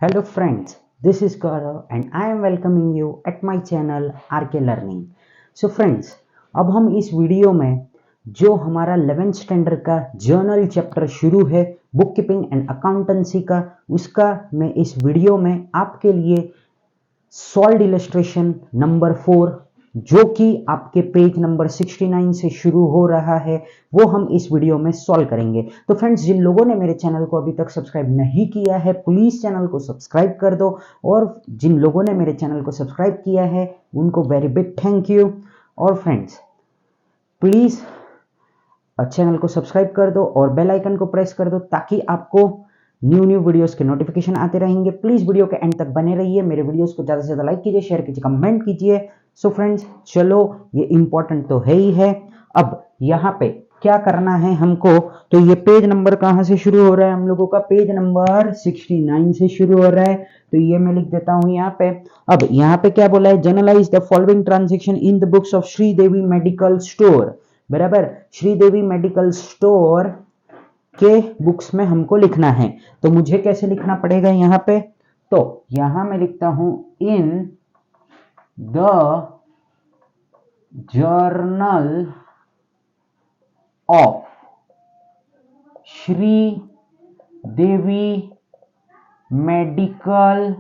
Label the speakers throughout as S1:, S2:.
S1: Hello friends, this is Gaurav and I am welcoming you at my channel RK Learning. So friends, अब हम इस video में जो हमारा 11th स्टैंडर्ड का जर्नल चैप्टर शुरू है बुक कीपिंग एंड अकाउंटेंसी का, उसका मैं इस वीडियो में आपके लिए सॉल्ड इलस्ट्रेशन नंबर 4 जो कि आपके पेज नंबर 69 से शुरू हो रहा है वो हम इस वीडियो में सॉल्व करेंगे। तो फ्रेंड्स, जिन लोगों ने मेरे चैनल को अभी तक सब्सक्राइब नहीं किया है प्लीज चैनल को सब्सक्राइब कर दो, और जिन लोगों ने मेरे चैनल को सब्सक्राइब किया है उनको वेरी बिग थैंक यू। और फ्रेंड्स प्लीज चैनल को सब्सक्राइब कर दो और बेल आइकन को प्रेस कर दो ताकि आपको न्यू वीडियोस के नोटिफिकेशन आते रहेंगे। प्लीज वीडियो के एंड तक बने रहिए, मेरे वीडियोस को ज्यादा से ज्यादा लाइक कीजिए, शेयर कीजिए, कमेंट कीजिए। सो फ्रेंड्स चलो, ये इंपॉर्टेंट तो है ही है। अब यहाँ पे क्या करना है हमको, तो ये पेज नंबर कहाँ से शुरू हो रहा है हम लोगों का, पेज नंबर 69 से शुरू हो रहा है। तो ये मैं लिख देता हूं यहाँ पे। अब यहाँ पे क्या बोला है, generalized the following transaction in the books of Sridevi medical store. बराबर, श्रीदेवी मेडिकल स्टोर के बुक्स में हमको लिखना है। तो मुझे कैसे लिखना पड़ेगा यहाँ पे, तो यहां मैं लिखता हूं in the journal of Shri Devi medical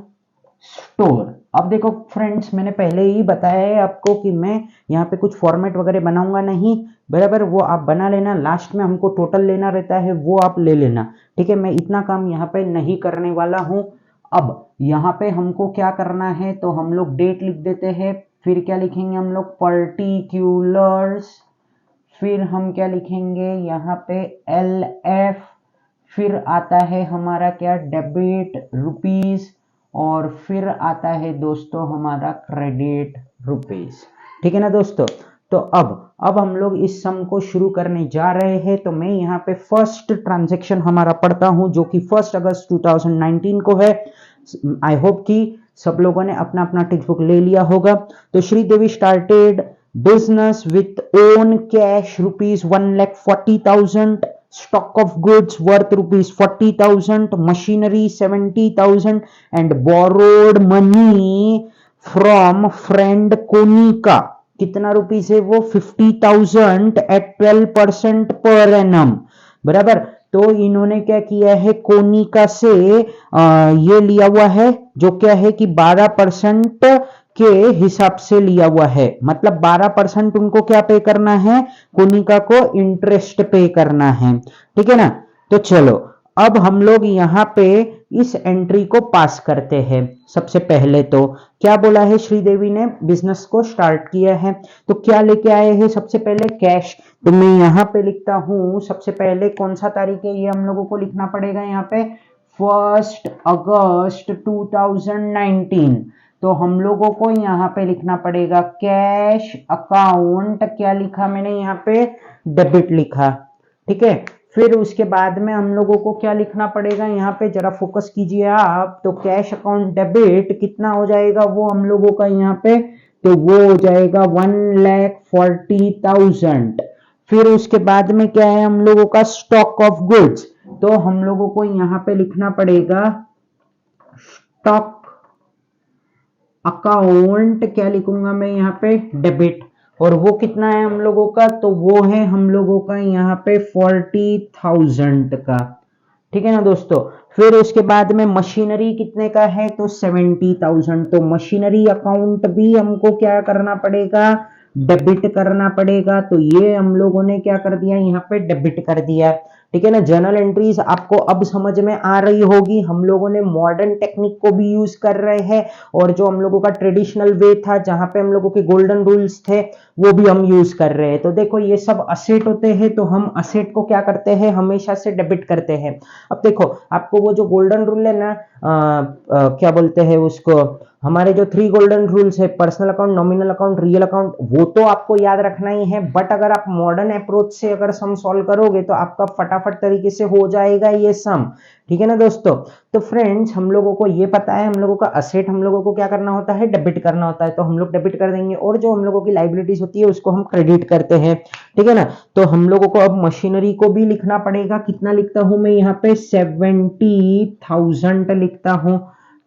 S1: store. अब देखो फ्रेंड्स, मैंने पहले ही बताया है आपको कि मैं यहाँ पे कुछ फॉर्मेट वगैरह बनाऊंगा नहीं। बराबर, वो आप बना लेना, लास्ट में हमको टोटल लेना रहता है वो आप ले लेना। ठीक है, मैं इतना काम यहाँ पे नहीं करने वाला हूं। अब यहाँ पे हमको क्या करना है, तो हम लोग डेट लिख देते हैं, फिर क्या लिखेंगे हम लोग, पर्टिक्यूलर्स, फिर हम क्या लिखेंगे यहाँ पे LF, फिर आता है हमारा क्या, डेबिट रुपीस, और फिर आता है दोस्तों हमारा क्रेडिट रुपीस। ठीक है ना दोस्तों। तो अब हम लोग इस सम को शुरू करने जा रहे हैं। तो मैं यहाँ पे फर्स्ट ट्रांजैक्शन हमारा पढ़ता हूं जो कि 1 अगस्त 2019 को है। आई होप कि सब लोगों ने अपना अपना टेक्स्ट बुक ले लिया होगा। तो Sridevi started business with own cash rupees 1,40,000, stock of goods worth rupees 40,000, machinery 70,000 and borrowed money from friend Konika। कितना रुपीस है वो, 50,000 at 12% per annum। बराबर, तो इन्होंने क्या किया है, कोनिका से ये लिया हुआ है जो क्या है कि 12% के हिसाब से लिया हुआ है। मतलब 12% उनको क्या पे करना है, कोनिका को इंटरेस्ट पे करना है। ठीक है ना। तो चलो, अब हम लोग यहाँ पे इस एंट्री को पास करते हैं। सबसे पहले तो क्या बोला है, श्रीदेवी ने बिजनेस को स्टार्ट किया है, तो क्या लेके आए हैं, सबसे पहले कैश। तो मैं यहाँ पे लिखता हूं, सबसे पहले कौन सा तारीख है, ये हम लोगों को लिखना पड़ेगा यहाँ पे 1 अगस्त 2019। तो हम लोगों को यहाँ पे लिखना पड़ेगा कैश अकाउंट, क्या लिखा मैंने यहाँ पे, डेबिट लिखा। ठीक है, फिर उसके बाद में हम लोगों को क्या लिखना पड़ेगा यहाँ पे, जरा फोकस कीजिए आप। तो कैश अकाउंट डेबिट कितना हो जाएगा वो हम लोगों का यहाँ पे, तो वो हो जाएगा 1,40,000। फिर उसके बाद में क्या है हम लोगों का, स्टॉक ऑफ गुड्स। तो हम लोगों को यहाँ पे लिखना पड़ेगा स्टॉक अकाउंट, क्या लिखूंगा मैं यहाँ पे, डेबिट। और वो कितना है हम लोगों का, तो वो है हम लोगों का यहाँ पे 40,000 का। ठीक है ना दोस्तों। फिर उसके बाद में मशीनरी कितने का है, तो 70,000। तो मशीनरी अकाउंट भी हमको क्या करना पड़ेगा, डेबिट करना पड़ेगा। तो ये हम लोगों ने क्या कर दिया, यहाँ पे डेबिट कर दिया। ठीक है ना। जर्नल एंट्रीज आपको अब समझ में आ रही होगी, हम लोगों ने मॉडर्न टेक्निक को भी यूज कर रहे हैं, और जो हम लोगों का ट्रेडिशनल वे था जहां पे हम लोगों के गोल्डन रूल्स थे वो भी हम यूज कर रहे हैं। तो देखो ये सब असेट होते हैं, तो हम असेट को क्या करते हैं, हमेशा से डेबिट करते हैं। अब देखो आपको वो जो गोल्डन रूल है ना, क्या बोलते हैं उसको, हमारे जो 3 गोल्डन रूल्स है, personal account, nominal account, real account, वो तो आपको याद रखना ही है। बट अगर आप मॉडर्न अप्रोच से अगर सम सॉल्व करोगे तो आपका फटाफट तरीके से हो जाएगा ये सम। ठीक है ना दोस्तों। तो फ्रेंड्स, हम लोगों को ये पता है, हम लोगों का असेट हम लोगों को क्या करना होता है, डेबिट करना होता है। तो हम लोग डेबिट कर देंगे, और जो हम लोगों की लाइबिलिटीज होती है उसको हम क्रेडिट करते हैं। ठीक है ना। तो हम लोगों को अब मशीनरी को भी लिखना पड़ेगा। कितना लिखता हूं मैं यहाँ पे, 70,000 लिखता हूं।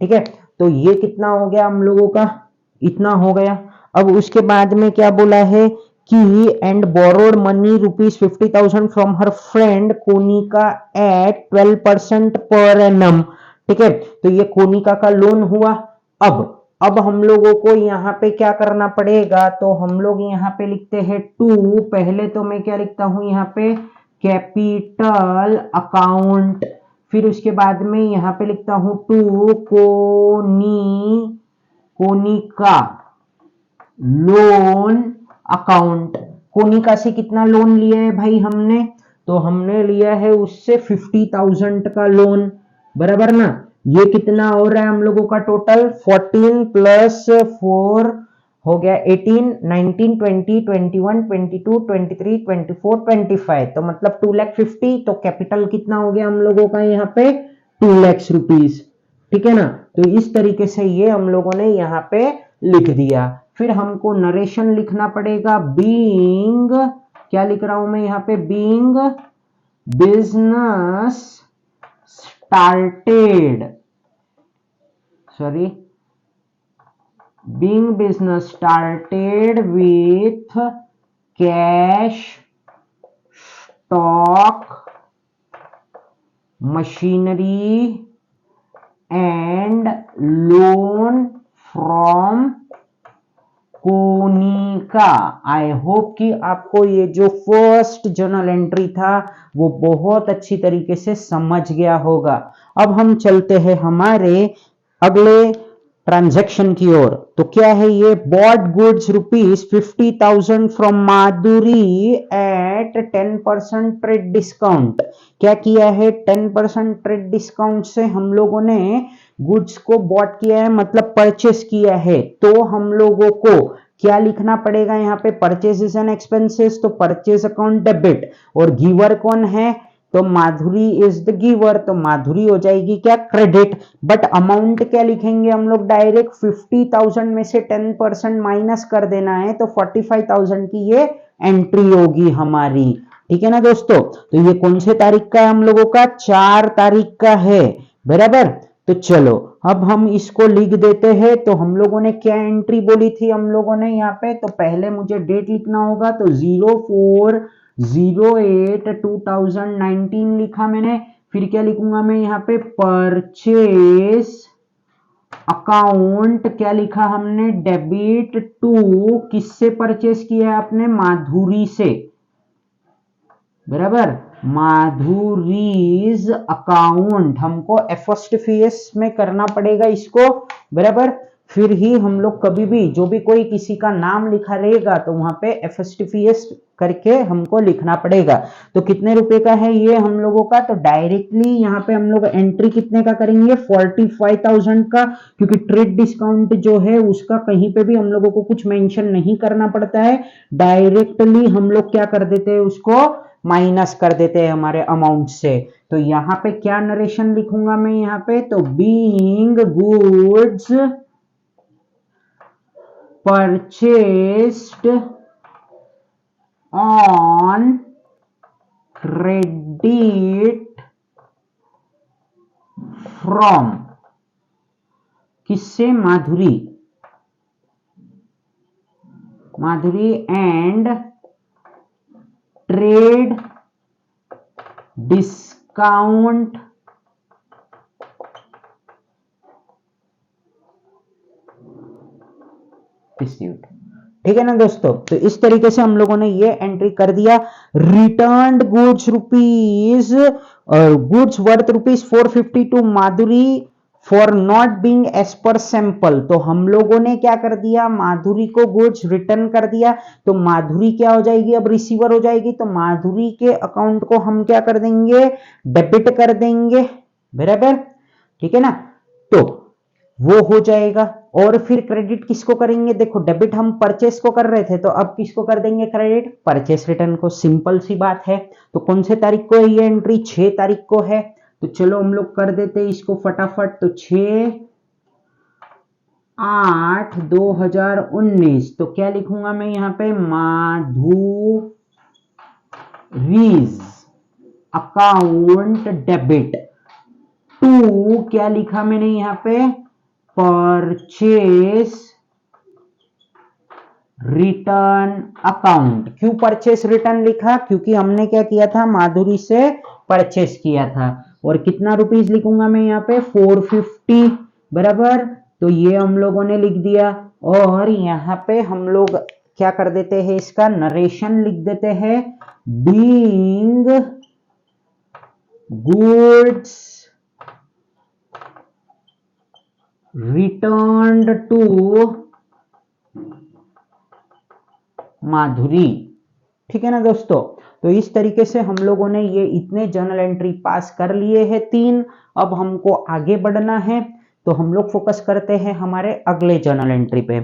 S1: ठीक है, तो ये कितना हो गया हम लोगों का, इतना हो गया। अब उसके बाद में क्या बोला है कि and borrowed money ₹50,000 from her friend Konika at 12% per annum. ठीक है, तो ये कोनिका का लोन हुआ। अब हम लोगों को यहाँ पे क्या करना पड़ेगा, तो हम लोग यहाँ पे लिखते हैं टू, पहले तो मैं क्या लिखता हूं यहाँ पे कैपिटल अकाउंट, फिर उसके बाद में यहाँ पे लिखता हूं to Konika loan account. Konika से कितना लोन लिया है भाई हमने, तो हमने लिया है उससे 50,000 का लोन, बराबर ना। ये कितना हो रहा है हम लोगों का टोटल, 14 प्लस 4 हो गया 18, 19, 20, 21, 22, 23, 24, 25, तो मतलब 2,50,000। तो कैपिटल कितना हो गया हम लोगों का यहाँ पे 2 लाख रुपीज। ठीक है ना, तो इस तरीके से ये हम लोगों ने यहाँ पे लिख दिया। फिर हमको नरेशन लिखना पड़ेगा, बीइंग, क्या लिख रहा हूं मैं यहाँ पे, being business started, sorry, being business started with cash, stock, machinery and loan from Konika. I hope कि आपको ये जो फर्स्ट जर्नल एंट्री था वो बहुत अच्छी तरीके से समझ गया होगा। अब हम चलते हैं हमारे अगले ट्रांजैक्शन की ओर। तो क्या है ये, bought goods ₹50,000 from Madhuri at 10% trade discount. क्या किया है, 10% ट्रेड डिस्काउंट से हम लोगों ने गुड्स को बॉट किया है, मतलब परचेस किया है। तो हम लोगों को क्या लिखना पड़ेगा यहाँ पे, परचेसेस एंड एक्सपेंसेस, तो परचेस अकाउंट डेबिट, और गिवर कौन है, तो माधुरी इज द गिवर, तो माधुरी हो जाएगी क्या, क्रेडिट। बट अमाउंट क्या लिखेंगे हम लोग, डायरेक्ट 50,000 में से 10% माइनस कर देना है, तो 45,000 की ये एंट्री होगी हमारी। ठीक है ना दोस्तों, तो ये कौन से तारीख का है हम लोगों का, 4 तारीख का है, बराबर। तो चलो अब हम इसको लिख देते हैं। तो हम लोगों ने क्या एंट्री बोली थी हम लोगों ने यहाँ पे, तो पहले मुझे डेट लिखना होगा, तो 04/08/2019 लिखा मैंने। फिर क्या लिखूंगा मैं यहाँ पे, परचेस अकाउंट क्या लिखा हमने, डेबिट टू, किससे परचेस किया है आपने, माधुरी से, बराबर, माधुरीज अकाउंट, हमको एफोस्टिफियस में करना पड़ेगा इसको, बराबर। फिर ही हम लोग कभी भी जो भी कोई किसी का नाम लिखा रहेगा तो वहां पे एफोस्टिफियस करके हमको लिखना पड़ेगा। तो कितने रुपए का है ये हम लोगों का, तो डायरेक्टली यहाँ पे हम लोग एंट्री कितने का करेंगे, 45,000 का, क्योंकि ट्रेड डिस्काउंट जो है उसका कहीं पे भी हम लोगों को कुछ मेंशन नहीं करना पड़ता है, डायरेक्टली हम लोग क्या कर देते हैं, उसको माइनस कर देते हैं हमारे अमाउंट से। तो यहाँ पे क्या नरेशन लिखूंगा मैं यहाँ पे, तो being goods purchased on credit from, किससे, माधुरी एंड ट्रेड डिस्काउंट डिस्प्यूट। ठीक है ना दोस्तों, तो इस तरीके से हम लोगों ने ये एंट्री कर दिया। Returned goods goods worth ₹450 to Madhuri for not being as per sample. तो हम लोगों ने क्या कर दिया, माधुरी को गुड्स रिटर्न कर दिया, तो माधुरी क्या हो जाएगी, अब रिसीवर हो जाएगी, तो माधुरी के अकाउंट को हम क्या कर देंगे, डेबिट कर देंगे, बराबर। ठीक है ना, तो वो हो जाएगा। और फिर क्रेडिट किसको करेंगे, देखो डेबिट हम परचेस को कर रहे थे, तो अब किसको कर देंगे क्रेडिट, परचेस रिटर्न को, सिंपल सी बात है। तो कौन से तारीख को है ये एंट्री, 6 तारीख को है। तो चलो हम लोग कर देते हैं इसको फटाफट, तो 6/8/2019। तो क्या लिखूंगा मैं यहाँ पे, माधुरीज अकाउंट डेबिट टू, क्या लिखा मैंने यहाँ पे, परचेस रिटर्न अकाउंट। क्यों परचेस रिटर्न लिखा? क्योंकि हमने क्या किया था, माधुरी से परचेस किया था। और कितना रुपीस लिखूंगा मैं यहाँ पे, 450, बराबर। तो ये हम लोगों ने लिख दिया। और यहाँ पे हम लोग क्या कर देते हैं, इसका नरेशन लिख देते हैं, बीइंग गुड्स रिटर्न्ड टू माधुरी। ठीक है ना दोस्तों? तो इस तरीके से हम लोगों ने ये इतने जर्नल एंट्री पास कर लिए हैं 3। अब हमको आगे बढ़ना है, तो हम लोग फोकस करते हैं हमारे अगले जर्नल एंट्री पे।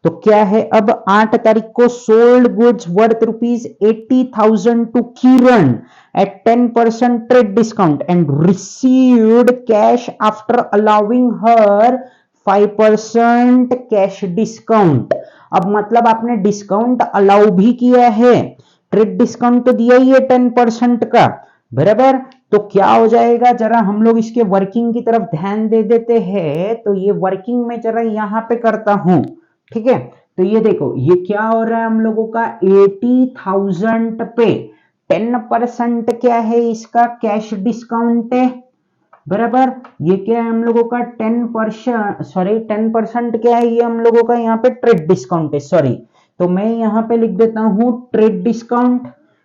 S1: तो क्या है, अब 8 तारीख को sold goods worth ₹80,000 to Kiran at 10% trade discount and received cash after allowing her 5% cash discount. अब मतलब आपने डिस्काउंट अलाउ भी किया है, ट्रेड डिस्काउंट तो दिया ही है 10% का, बराबर। तो क्या हो जाएगा, जरा हम लोग इसके वर्किंग की तरफ ध्यान दे देते हैं। तो ये वर्किंग में जरा यहां पे करता हूं, ठीक है। तो ये देखो, ये क्या हो रहा है हम लोगों का, 80,000 पे 10% क्या है, इसका कैश डिस्काउंट है, बराबर। ये क्या है हम लोगों का 10% क्या है, ये हम लोगों का यहाँ पे ट्रेड डिस्काउंट है, सॉरी। तो मैं यहाँ पे लिख देता हूं ट्रेड डिस्काउंट,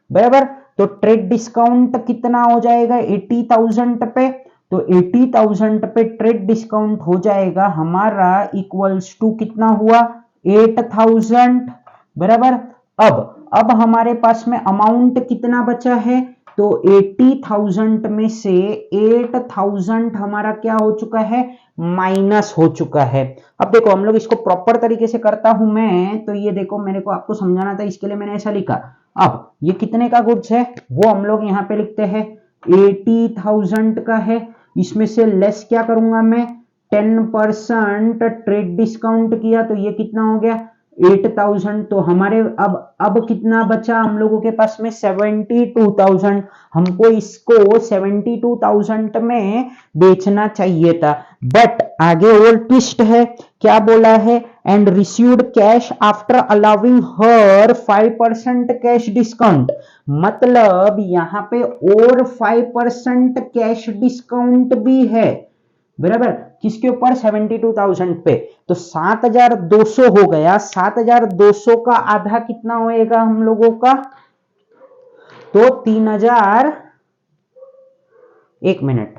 S1: बराबर। तो ट्रेड डिस्काउंट कितना हो जाएगा 80,000 पे, तो 80,000 पे ट्रेड डिस्काउंट हो जाएगा हमारा इक्वल्स टू कितना हुआ, 8,000, बराबर। अब हमारे पास में अमाउंट कितना बचा है, तो 80,000 में से 8,000 हमारा क्या हो चुका है, माइनस हो चुका है। अब देखो हम लोग इसको प्रॉपर तरीके से करता हूं मैं, तो ये देखो मेरे को आपको समझाना था, इसके लिए मैंने ऐसा लिखा। अब ये कितने का गुड्स है वो हम लोग यहाँ पे लिखते हैं 80,000 का है। इसमें से लेस क्या करूंगा मैं, 10% ट्रेड डिस्काउंट किया, तो ये कितना हो गया 8,000। तो हमारे अब कितना बचा हम लोगों के पास में 72,000। हमको इसको 72,000 में बेचना चाहिए था, बट आगे और ट्विस्ट है। क्या बोला है, and received cash after allowing her 5% cash discount. मतलब यहां पे और 5% कैश डिस्काउंट भी है, बराबर। किसके ऊपर, 72,000 पे। तो 7,200 हो गया। 7,200 का आधा कितना होएगा हम लोगों का, तो 3,000, एक मिनट,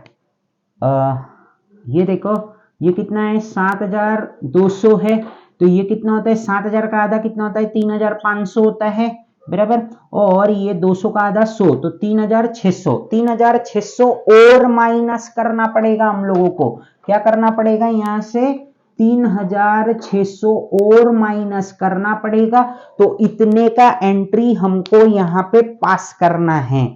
S1: ये देखो ये कितना है, 7,200 है। तो ये कितना होता है, 7,000 का आधा कितना होता है, 3,500 होता है, बराबर। और ये 200 का आधा 100, तो 3,600। 3,600 और माइनस करना पड़ेगा हम लोगों को। क्या करना पड़ेगा, यहां से 3,600 और माइनस करना पड़ेगा। तो इतने का एंट्री हमको यहाँ पे पास करना है,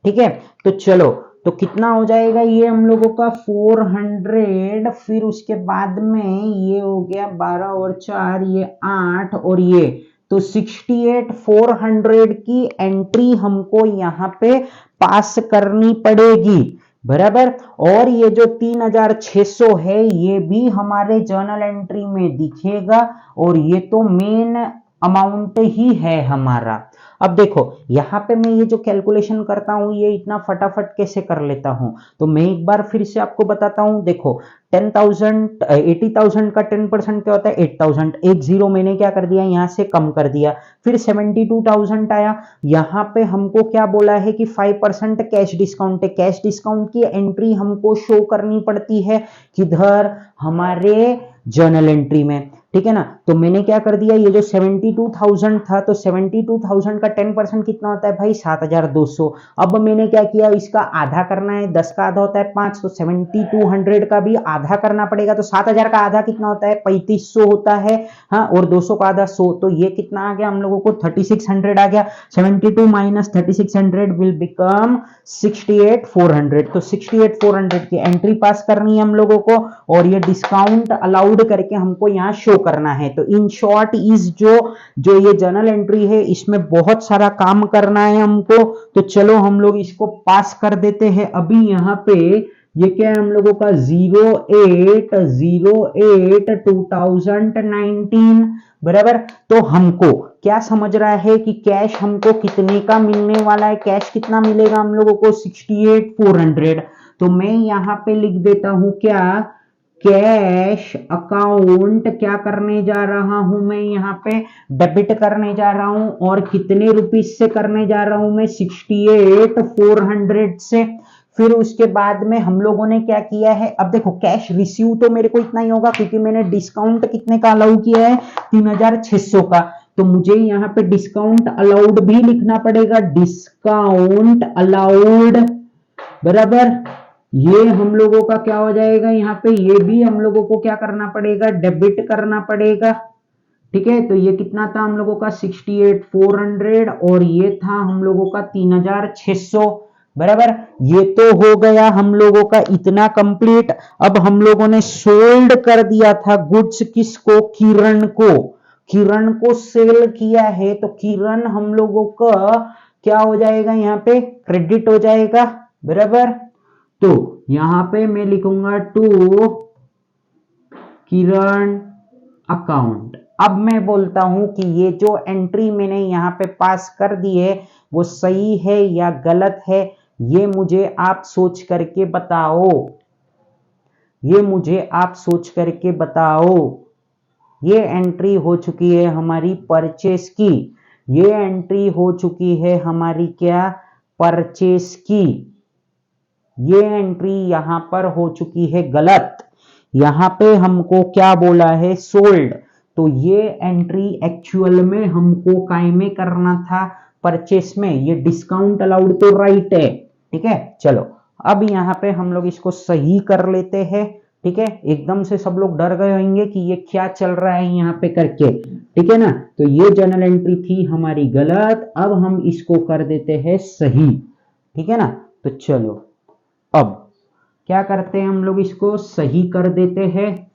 S1: ठीक है। तो चलो, तो कितना हो जाएगा ये हम लोगों का 400, फिर उसके बाद में ये हो गया 12 और 4, ये 8, और ये तो 68,400 की एंट्री हमको यहाँ पे पास करनी पड़ेगी, बराबर। और ये जो 3,600 है ये भी हमारे जर्नल एंट्री में दिखेगा, और ये तो मेन अमाउंट ही है हमारा। अब देखो यहां पे मैं ये जो कैलकुलेशन करता हूं ये इतना फटाफट कैसे कर लेता हूं, तो मैं एक बार फिर से आपको बताता हूं। देखो 80,000 का 10% क्या होता है, 8,000। एक जीरो मैंने क्या कर दिया, यहां से कम कर दिया। फिर 72,000 आया। यहां पे हमको क्या बोला है कि 5% कैश डिस्काउंट है। कैश डिस्काउंट की एंट्री हमको शो करनी पड़ती है किधर, हमारे जर्नल एंट्री में, ठीक है ना। तो मैंने क्या कर दिया, ये जो 72,000 था, तो 72,000 का 10% कितना होता है भाई, 7,200। अब मैंने क्या किया, इसका आधा करना है, 10 का आधा होता है 5, तो 7200 का भी आधा करना पड़ेगा। तो 7,000 का आधा कितना होता है, 3,500 होता है, हाँ। और 200 का आधा 100, तो ये कितना आ गया हम लोगों को, 3,600 आ गया। 72 माइनस 3,600 विल बिकम 68,400। तो 68,400 की एंट्री पास करनी है हम लोगों को, और ये डिस्काउंट अलाउड करके हमको यहाँ शो करना है। तो इन शॉर्ट इज जो ये जर्नल एंट्री है, इसमें बहुत सारा काम करना है हमको। तो चलो हम लोग इसको पास कर देते हैं। अभी यहाँ पे ये क्या है हम लोगों का 0808 2019, बराबर। तो हमको क्या समझ रहा है कि कैश हमको कितने का मिलने वाला है, कैश कितना मिलेगा हम लोगों को 68,400। तो मैं यहाँ पे लिख देता हूं क्या, कैश अकाउंट क्या करने जा रहा हूं मैं, यहाँ पे डेबिट करने जा रहा हूं, और कितने रुपीस से करने जा रहा हूं मैं, 68,400 से। फिर उसके बाद में हम लोगों ने क्या किया है, अब देखो कैश रिसीव तो मेरे को इतना ही होगा क्योंकि मैंने डिस्काउंट कितने का अलाउ किया है, 3,600 का। तो मुझे यहाँ पे डिस्काउंट अलाउड भी लिखना पड़ेगा, डिस्काउंट अलाउड, बराबर। ये हम लोगों का क्या हो जाएगा, यहाँ पे ये भी हम लोगों को क्या करना पड़ेगा, डेबिट करना पड़ेगा। ठीक है, तो ये कितना था हम लोगों का 68,400, और ये था हम लोगों का 3,600, बराबर। ये तो हो गया हम लोगों का इतना कंप्लीट। अब हम लोगों ने सोल्ड कर दिया था गुड्स, किसको, किरण को, किरण को सेल किया है, तो किरण हम लोगों का क्या हो जाएगा, यहाँ पे क्रेडिट हो जाएगा, बराबर। तो यहां पे मैं लिखूंगा टू किरण अकाउंट। अब मैं बोलता हूं कि ये जो एंट्री मैंने यहां पे पास कर दी है वो सही है या गलत है, ये मुझे आप सोच करके बताओ, ये मुझे आप सोच करके बताओ। ये एंट्री हो चुकी है हमारी परचेस की, ये एंट्री हो चुकी है हमारी क्या, परचेस की। ये एंट्री यहां पर हो चुकी है गलत, यहां पे हमको क्या बोला है, सोल्ड। तो ये एंट्री एक्चुअल में हमको काय में करना था, परचेस में। ये डिस्काउंट अलाउड तो राइट है, ठीक है। चलो अब यहां पे हम लोग इसको सही कर लेते हैं, ठीक है। एकदम से सब लोग डर गए होंगे कि ये क्या चल रहा है यहाँ पे करके, ठीक है ना। तो ये जर्नल एंट्री थी हमारी गलत, अब हम इसको कर देते हैं सही, ठीक है ना। तो चलो अब क्या करते हैं हम लोग, इसको सही कर देते हैं।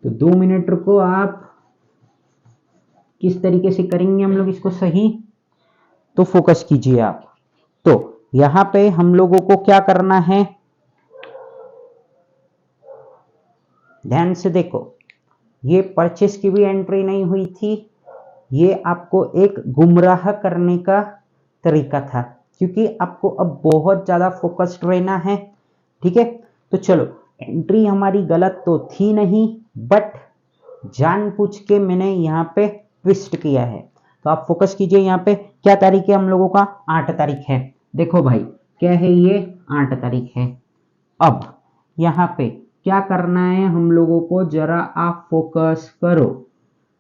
S1: तो 2 मिनट रुको आप, किस तरीके से करेंगे हम लोग इसको सही, तो फोकस कीजिए आप। तो यहां पे हम लोगों को क्या करना है, ध्यान से देखो, ये परचेस की भी एंट्री नहीं हुई थी, ये आपको एक गुमराह करने का तरीका था, क्योंकि आपको अब बहुत ज्यादा फोकस्ड रहना है, ठीक है। तो चलो एंट्री हमारी गलत तो थी नहीं, बट जानबूझ के मैंने यहाँ पे ट्विस्ट किया है। तो आप फोकस कीजिए, यहाँ पे क्या तारीख है हम लोगों का, 8 तारीख है। देखो भाई क्या है ये, 8 तारीख है। अब यहाँ पे क्या करना है हम लोगों को, जरा आप फोकस करो,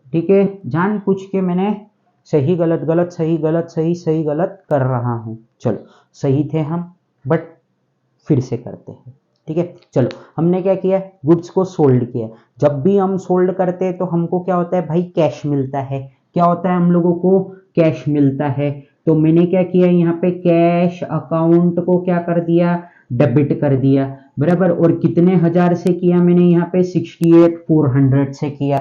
S1: ठीक है। जानबूझ के मैंने सही गलत गलत सही गलत सही सही गलत कर रहा हूं। चलो सही थे हम, बट फिर से करते हैं, ठीक है। चलो हमने क्या किया, गुड्स को सोल्ड किया। जब भी हम सोल्ड करते हैं तो हमको क्या होता है भाई, कैश मिलता है। क्या होता है हम लोगों को, कैश मिलता है। तो मैंने क्या किया, यहाँ पे कैश अकाउंट को क्या कर दिया, डेबिट कर दिया, बराबर। और कितने हजार से किया मैंने, यहाँ पे 68,400 से किया।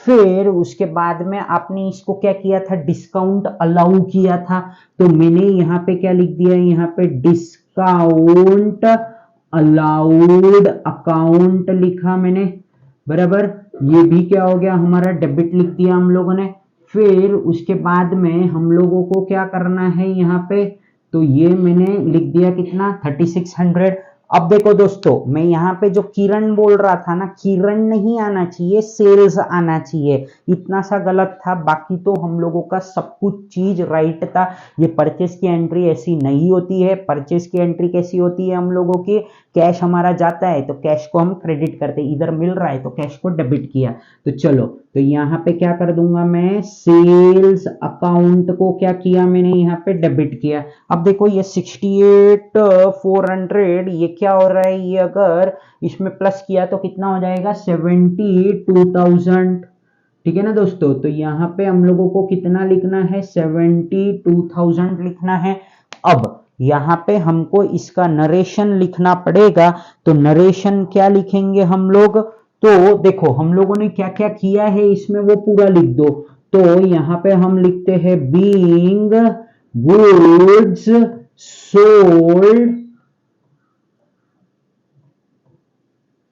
S1: फिर उसके बाद में आपने इसको क्या किया था, डिस्काउंट अलाउ किया था। तो मैंने यहाँ पे क्या लिख दिया, यहाँ पे डिस्काउंट अलाउड अकाउंट लिखा मैंने, बराबर। ये भी क्या हो गया हमारा, डेबिट लिख दिया हम लोगों ने। फिर उसके बाद में हम लोगों को क्या करना है यहाँ पे, तो ये मैंने लिख दिया कितना, 3600। अब देखो दोस्तों, मैं यहाँ पे जो किरण बोल रहा था ना, किरण नहीं आना चाहिए, सेल्स आना चाहिए, इतना सा गलत था। बाकी तो हम लोगों का सब कुछ चीज राइट था। ये परचेस की एंट्री ऐसी नहीं होती है। परचेस की एंट्री कैसी होती है हम लोगों की, कैश हमारा जाता है तो कैश को हम क्रेडिट करते हैं, इधर मिल रहा है तो कैश को डेबिट किया। तो चलो, तो यहाँ पे क्या कर दूंगा मैं, सेल्स अकाउंट को क्या किया मैंने, यहाँ पे डेबिट किया। अब देखो ये 68,400, ये क्या हो रहा है, ये अगर इसमें प्लस किया तो कितना हो जाएगा, 72,000, ठीक है ना दोस्तों। तो यहाँ पे हम लोगों को कितना लिखना है, 72,000 लिखना है। अब यहाँ पे हमको इसका नरेशन लिखना पड़ेगा। तो नरेशन क्या लिखेंगे हम लोग, तो देखो हम लोगों ने क्या क्या किया है इसमें वो पूरा लिख दो। तो यहाँ पे हम लिखते हैं बीइंग गुड्स सोल्ड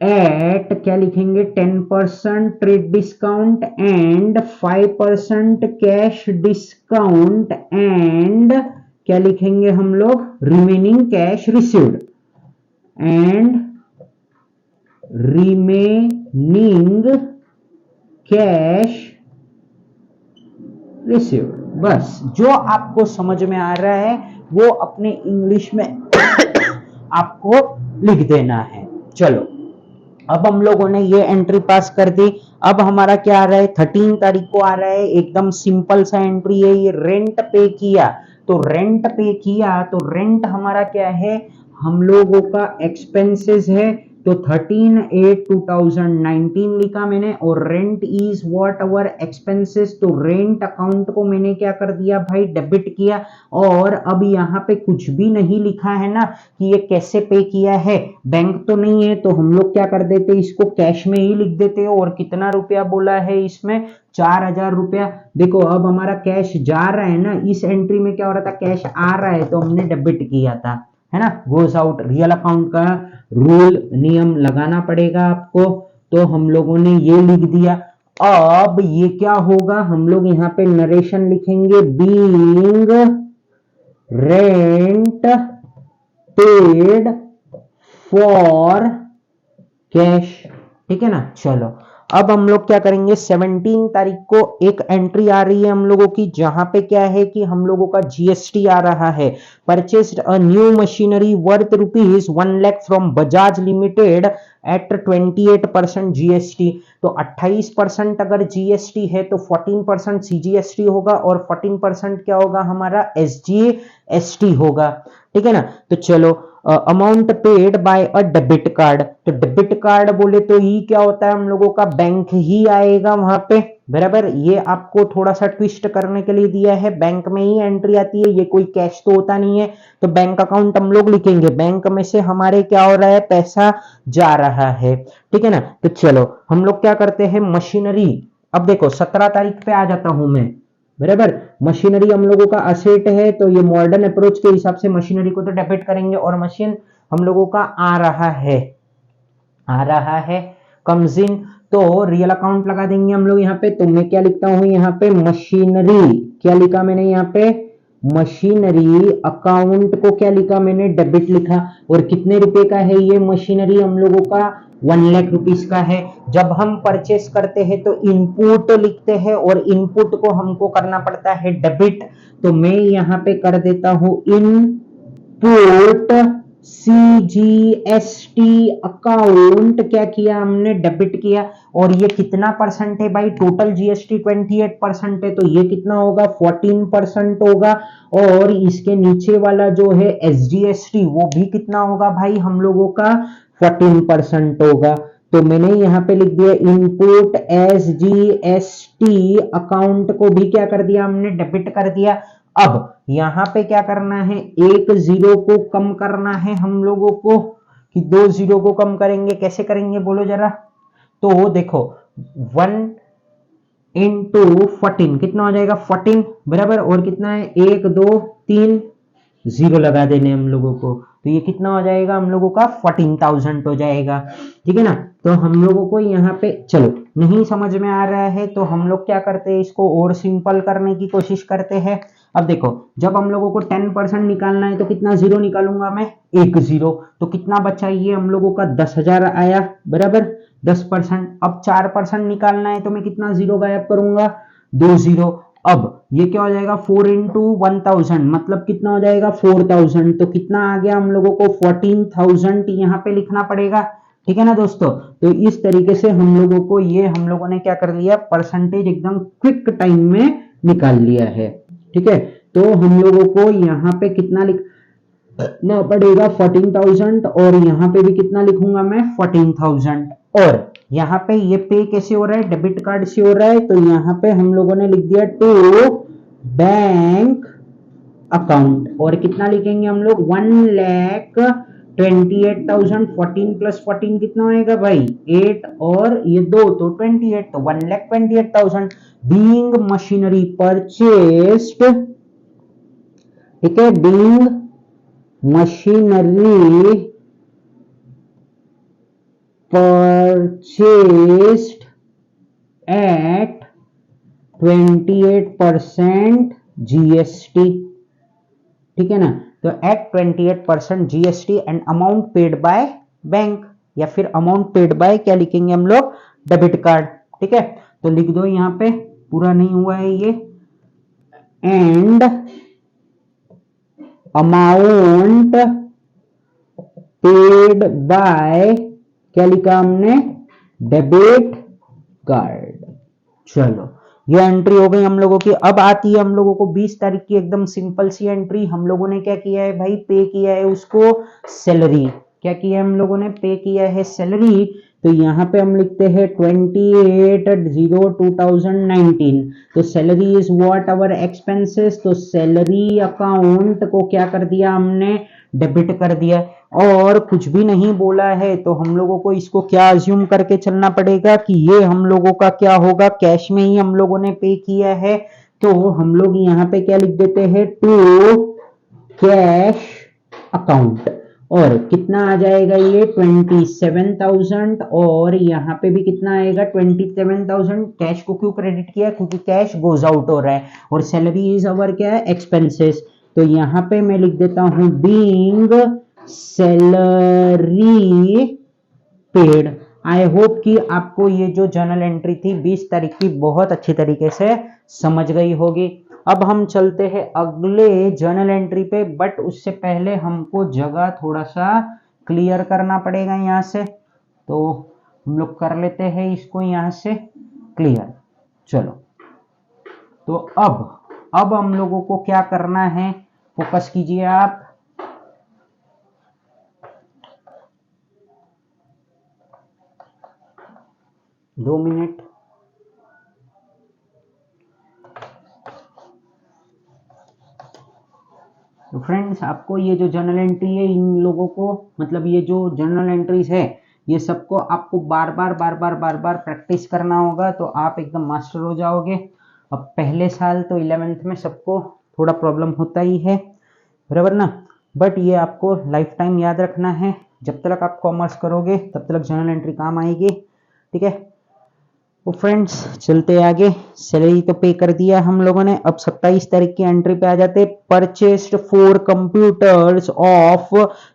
S1: एट क्या लिखेंगे 10% trade discount and 5% cash discount and क्या लिखेंगे हम लोग remaining cash received and remaining cash received. बस जो आपको समझ में आ रहा है वो अपने इंग्लिश में आपको लिख देना है। चलो अब हम लोगों ने ये एंट्री पास कर दी। अब हमारा क्या आ रहा है 13 तारीख को आ रहा है, एकदम सिंपल सा एंट्री है ये। रेंट पे किया तो रेंट पे किया तो रेंट हमारा क्या है हम लोगों का एक्सपेंसेस है, तो 13/8/2019 लिखा मैंने और rent is what our expenses, तो रेंट अकाउंट को मैंने क्या कर दिया भाई डेबिट किया। और अब यहाँ पे कुछ भी नहीं लिखा है ना कि ये कैसे पे किया है, बैंक तो नहीं है तो हम लोग क्या कर देते इसको कैश में ही लिख देते। और कितना रुपया बोला है इसमें 4000 रुपया। देखो अब हमारा कैश जा रहा है ना, इस एंट्री में क्या हो रहा था कैश आ रहा है तो हमने डेबिट किया था, है ना। गोज आउट रियल अकाउंट का रूल नियम लगाना पड़ेगा आपको, तो हम लोगों ने ये लिख दिया। अब ये क्या होगा हम लोग यहाँ पे नरेशन लिखेंगे being rent paid for cash, ठीक है ना। चलो अब हम लोग क्या करेंगे 17 तारीख को एक एंट्री आ रही है हम लोगों की जहां पे क्या है कि हम लोगों का जीएसटी आ रहा है। Purchased a new machinery worth rupees 1 lakh from Bajaj limited at 28% GST. तो 28% अगर जीएसटी है तो 14% सीजीएसटी होगा और 14% क्या होगा हमारा एसजीएसटी होगा, ठीक है ना। तो चलो amount paid bye a debit card, तो डेबिट कार्ड बोले तो ये क्या होता है हम लोगों का बैंक ही आएगा वहां पे, बराबर। ये आपको थोड़ा सा ट्विस्ट करने के लिए दिया है, बैंक में ही एंट्री आती है, ये कोई कैश तो होता नहीं है। तो बैंक अकाउंट हम लोग लिखेंगे, बैंक में से हमारे क्या हो रहा है पैसा जा रहा है, ठीक है ना। तो चलो हम लोग क्या करते हैं मशीनरी। अब देखो 17 तारीख पे आ जाता हूं मैं, बराबर। मशीनरी हम लोगों का असेट है तो ये मॉडर्न अप्रोच के हिसाब से मशीनरी को तो डेबिट करेंगे और मशीन हम लोगों का आ रहा है कम्स इन, तो रियल अकाउंट लगा देंगे हम लोग यहाँ पे। तो मैं क्या लिखता हूं यहाँ पे मशीनरी, क्या लिखा मैंने यहाँ पे मशीनरी अकाउंट को क्या लिखा मैंने डेबिट लिखा। और कितने रुपए का है ये मशीनरी हम लोगों का 1 लाख रुपीस का है। जब हम परचेस करते हैं तो इनपुट लिखते हैं और इनपुट को हमको करना पड़ता है डेबिट, तो मैं यहाँ पे कर देता हूं इनपुट सीजीएसटी अकाउंट क्या किया हमने डेबिट किया। और ये कितना परसेंट है भाई टोटल जीएसटी 28% है तो ये कितना होगा 14% होगा। और इसके नीचे वाला जो है एसजीएसटी वो भी कितना होगा भाई हम लोगों का 14% होगा। तो मैंने यहाँ पे लिख दिया इनपुट एसजीएसटी अकाउंट को भी क्या कर दिया हमने डेबिट कर दिया। अब यहां पे क्या करना है एक जीरो को कम करना है हम लोगों को, कि 2 जीरो को कम करेंगे, कैसे करेंगे बोलो जरा। तो देखो 1 इंटू 14 कितना हो जाएगा 14, बराबर। और कितना है 1 2 3 जीरो लगा देने हम लोगों को, तो ये कितना हो जाएगा हम लोगों का 14,000 हो जाएगा, ठीक है ना। तो हम लोगों को यहाँ पे चलो नहीं समझ में आ रहा है तो हम लोग क्या करते हैं इसको और सिंपल करने की कोशिश करते हैं। अब देखो जब हम लोगों को 10% निकालना है तो कितना जीरो निकालूंगा मैं 1 जीरो, तो कितना बचा ये हम लोगों का 10,000 आया, बराबर 10%। अब 4% निकालना है तो मैं कितना जीरो गायब करूंगा 2 जीरो। अब ये क्या हो जाएगा 4 इंटू 1000 मतलब कितना हो जाएगा 4000, तो कितना आ गया हम लोगों को 14,000 यहाँ पे लिखना पड़ेगा, ठीक है ना दोस्तों। तो इस तरीके से हम लोगों को ये हम लोगों ने क्या कर लिया परसेंटेज एकदम क्विक टाइम में निकाल लिया है, ठीक है। तो हम लोगों को यहाँ पे कितना लिखना पड़ेगा 14,000 और यहाँ पे भी कितना लिखूंगा मैं 14,000। और यहाँ पे ये पे कैसे हो रहा है डेबिट कार्ड से हो रहा है, तो यहाँ पे हम लोगों ने लिख दिया टू बैंक अकाउंट। और कितना लिखेंगे हम लोग 1,28,000 14 प्लस 14 कितना आएगा भाई 8 और ये 2 तो 28, तो 1,28,000 बीइंग मशीनरी परचेस्ड, ठीक है, being machinery purchased at 28% GST, ठीक है ना। तो at 28% GST and amount paid by bank, या फिर अमाउंट पेड बाय क्या लिखेंगे हम लोग, डेबिट कार्ड, ठीक है। तो लिख दो यहां पे, पूरा नहीं हुआ है ये, एंड अमाउंट पेड बाय क्या लिखा हमने, डेबिट कार्ड। चलो ये एंट्री हो गई हम लोगों की। अब आती है हम लोगों को 20 तारीख की एकदम सिंपल सी एंट्री। हम लोगों ने क्या किया है भाई, पे किया है उसको सैलरी। क्या किया है हम लोगों ने, पे किया है सैलरी। तो यहाँ पे हम लिखते हैं 28/0/2019। तो salary is what, our expenses. तो सैलरी अकाउंट को क्या कर दिया हमने, डेबिट कर दिया। और कुछ भी नहीं बोला है तो हम लोगों को इसको क्या अज्यूम करके चलना पड़ेगा कि ये हम लोगों का क्या होगा, कैश में ही हम लोगों ने पे किया है। तो हम लोग यहाँ पे क्या लिख देते हैं, टू कैश अकाउंट। और कितना आ जाएगा ये 27,000, और यहाँ पे भी कितना आएगा 27,000। कैश को क्यों क्रेडिट किया, क्योंकि कैश गोज आउट हो रहा है, और सैलरी इज अवर क्या है, एक्सपेंसेस। तो यहाँ पे मैं लिख देता हूं बीइंग सैलरी पेड। आई होप कि आपको ये जो जर्नल एंट्री थी 20 तारीख की बहुत अच्छी तरीके से समझ गई होगी। अब हम चलते हैं अगले जर्नल एंट्री पे, बट उससे पहले हमको जगह थोड़ा सा क्लियर करना पड़ेगा यहाँ से। तो हम लोग कर लेते हैं इसको यहाँ से क्लियर। चलो तो अब हम लोगों को क्या करना है, फोकस कीजिए आप। दो मिनट। तो फ्रेंड्स आपको ये जो जर्नल एंट्री है, इन लोगों को मतलब ये जो जर्नल एंट्रीज है, ये सबको आपको बार बार प्रैक्टिस करना होगा, तो आप एकदम मास्टर हो जाओगे। अब पहले साल तो 11th में सबको थोड़ा प्रॉब्लम होता ही है, बराबर ना। बट ये आपको लाइफ टाइम याद रखना है, जब तक आप कॉमर्स करोगे तब तक जर्नल एंट्री काम आएगी, ठीक है। तो फ्रेंड्स चलते आगे। सैलरी तो पे कर दिया हम लोगों ने। अब 27 तारीख की एंट्री पे आ जाते। परचेस्ड 4 कंप्यूटर्स ऑफ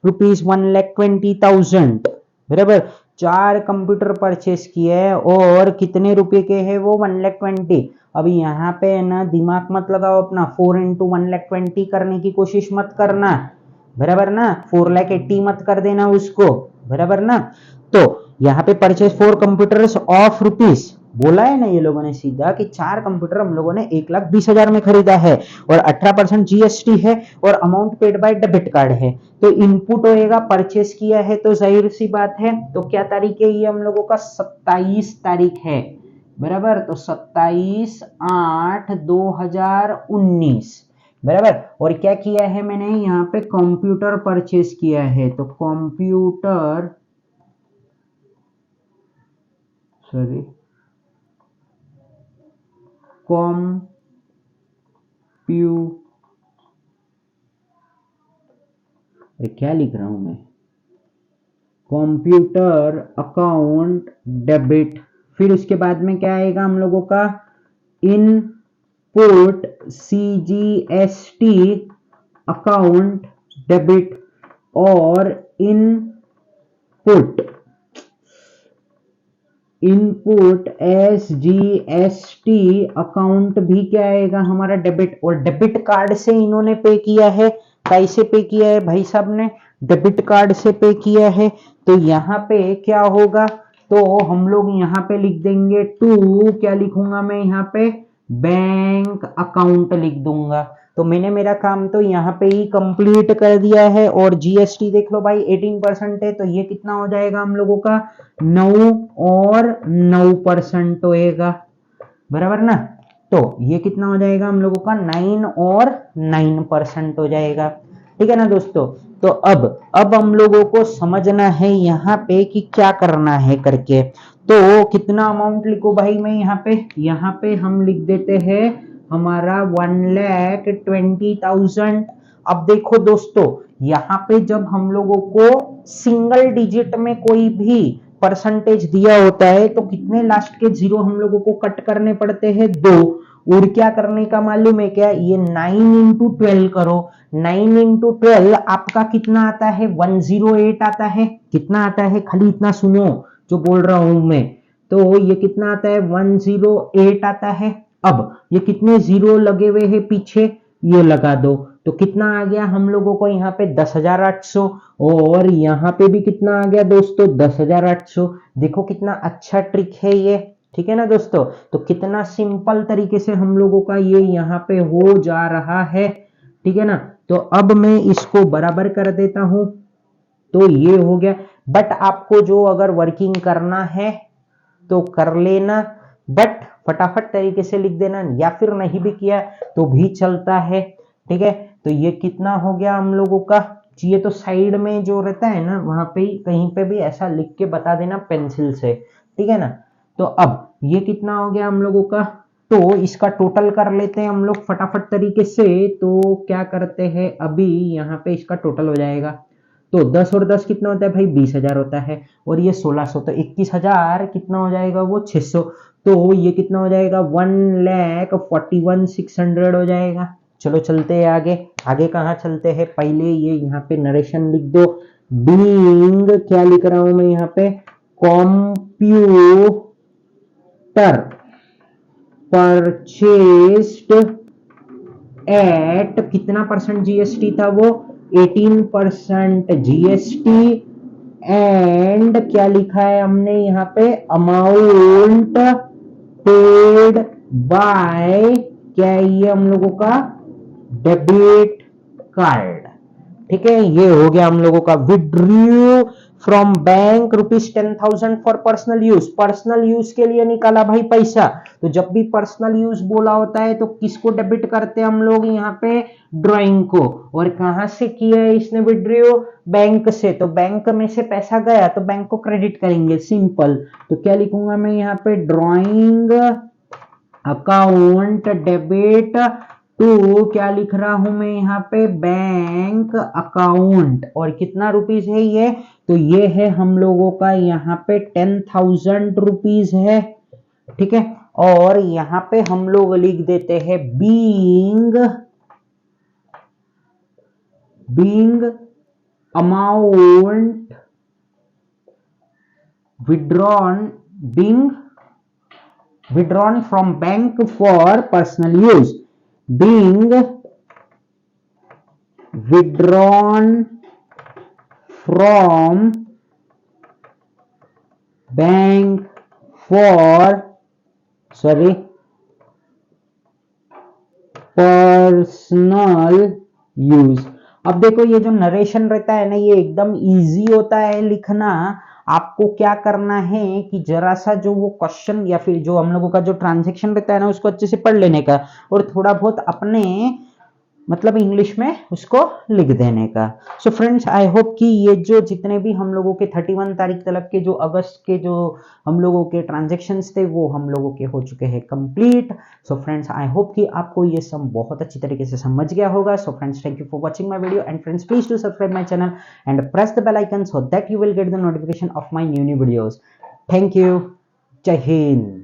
S1: ₹1,20,000, बराबर। 4 कंप्यूटर परचेस किए हैं, और कितने रुपए के हैं वो, 1,20,000। अभी यहाँ पे ना दिमाग मत लगाओ अपना, 4 into 1,20,000 करने की कोशिश मत करना, बराबर ना। 4,80,000 मत कर देना उसको, बराबर ना। तो यहाँ पे परचेस 4 कंप्यूटर्स ऑफ रुपीज बोला है ना ये लोगों ने सीधा, कि 4 कंप्यूटर हम लोगों ने 1,20,000 में खरीदा है, और 18% जीएसटी है, और amount paid bye debit card है। तो इनपुट होएगा, परचेस किया है तो जाहिर सी बात है। तो क्या तारीख है ये हम लोगों का, 27 तारीख है, बराबर। तो 27/8/2019, बराबर। और क्या किया है मैंने यहाँ पे, कंप्यूटर परचेस किया है। तो कंप्यूटर, सॉरी, क्या लिख रहा हूं मैं, कंप्यूटर अकाउंट डेबिट। फिर उसके बाद में क्या आएगा हम लोगों का, इनपुट सीजीएसटी अकाउंट डेबिट, और इनपुट एसजीएसटी अकाउंट भी क्या आएगा हमारा, डेबिट। और डेबिट कार्ड से इन्होंने पे किया है। कैसे पे किया है भाई साहब ने, डेबिट कार्ड से पे किया है। तो यहाँ पे क्या होगा, तो हम लोग यहाँ पे लिख देंगे टू, क्या लिखूंगा मैं यहाँ पे, बैंक अकाउंट लिख दूंगा। तो मैंने मेरा काम तो यहाँ पे ही कंप्लीट कर दिया है। और जीएसटी देख लो भाई 18% है, तो ये कितना हो जाएगा हम लोगों का, 9 और 9% होएगा, बराबर ना। तो ये कितना हो जाएगा हम लोगों का, 9 और 9% हो जाएगा, ठीक है ना दोस्तों। तो अब हम लोगों को समझना है यहाँ पे कि क्या करना है करके। तो कितना अमाउंट लिखो भाई मैं यहाँ पे हम लिख देते हैं हमारा 1,20,000। अब देखो दोस्तों, यहाँ पे जब हम लोगों को सिंगल डिजिट में कोई भी परसेंटेज दिया होता है तो कितने लास्ट के जीरो हम लोगों को कट करने पड़ते हैं, 2। और क्या करने का मालूम है क्या, ये 9 इंटू 12 करो, 9 इंटू 12 आपका कितना आता है, 108 आता है। कितना आता है, खाली इतना सुनो जो बोल रहा हूं मैं, तो ये कितना आता है, 108 आता है। अब ये कितने जीरो लगे हुए हैं पीछे, ये लगा दो, तो कितना आ गया हम लोगों को यहाँ पे 10,800, और यहाँ पे भी कितना आ गया दोस्तों, 10,800। देखो कितना अच्छा ट्रिक है ये, ठीक है ना दोस्तों। तो कितना सिंपल तरीके से हम लोगों का ये यहाँ पे हो जा रहा है, ठीक है ना। तो अब मैं इसको बराबर कर देता हूं, तो ये हो गया। बट आपको जो अगर वर्किंग करना है तो कर लेना, बट फटाफट तरीके से लिख देना, या फिर नहीं भी किया तो भी चलता है, ठीक है। तो ये कितना हो गया हम लोगों का, ये तो साइड में जो रहता है ना वहां पे कहीं पे भी ऐसा लिख के बता देना पेंसिल से, ठीक है ना। तो अब ये कितना हो गया हम लोगों का, तो इसका टोटल कर लेते हैं हम लोग फटाफट तरीके से। तो क्या करते हैं, अभी यहाँ पे इसका टोटल हो जाएगा, तो 10 और 10 कितना होता है भाई, 20,000 होता है, और ये 1600, तो 21,000 कितना हो जाएगा, वो 600। तो ये कितना हो जाएगा, 1,41,600 हो जाएगा। चलो चलते हैं आगे। आगे कहाँ चलते हैं, पहले ये यहाँ पे नरेशन लिख दो। बीइंग, क्या लिख रहा हूं मैं यहाँ पे, कंप्यूटर परचेस्ड एट कितना परसेंट जीएसटी था वो, 18% जीएसटी, एंड क्या लिखा है हमने यहाँ पे, अमाउंट पेड बाय, क्या है ये हम लोगों का, डेबिट कार्ड, ठीक है। ये हो गया हम लोगों का withdrew from bank ₹10,000 for personal use, personal use के लिए निकाला भाई पैसा। तो जब भी पर्सनल यूज बोला होता है तो किसको डेबिट करते हैं हम लोग, यहाँ पे ड्राइंग को। और कहां से किया है इसने विड्रू, बैंक से, तो बैंक में से पैसा गया तो बैंक को क्रेडिट करेंगे, सिंपल। तो क्या लिखूंगा मैं यहाँ पे, ड्राइंग अकाउंट डेबिट टू, क्या लिख रहा हूं मैं यहाँ पे, बैंक अकाउंट, और कितना रुपीस है ये, तो ये है हम लोगों का यहाँ पे 10,000 रुपीस है, ठीक है। और यहाँ पे हम लोग लिख देते हैं being amount withdrawn from bank for personal use, being withdrawn from bank for personal use. अब देखो ये जो नरेशन रहता है ना, ये एकदम इजी होता है लिखना। आपको क्या करना है कि जरा सा जो वो क्वेश्चन या फिर जो हम लोगों का जो ट्रांजैक्शन रहता है ना, उसको अच्छे से पढ़ लेने का, और थोड़ा बहुत अपने मतलब इंग्लिश में उसको लिख देने का। सो फ्रेंड्स, आई होप कि ये जो जितने भी हम लोगों के 31 तारीख तक के जो अगस्त के जो हम लोगों के ट्रांजैक्शंस थे वो हम लोगों के हो चुके हैं कंप्लीट। सो फ्रेंड्स, आई होप कि आपको ये सब बहुत अच्छी तरीके से समझ गया होगा। So friends, thank you for watching my video, and friends please do subscribe my channel and press the bell icon so that you will get the notification of my new videos. Thank you. जय हिंद।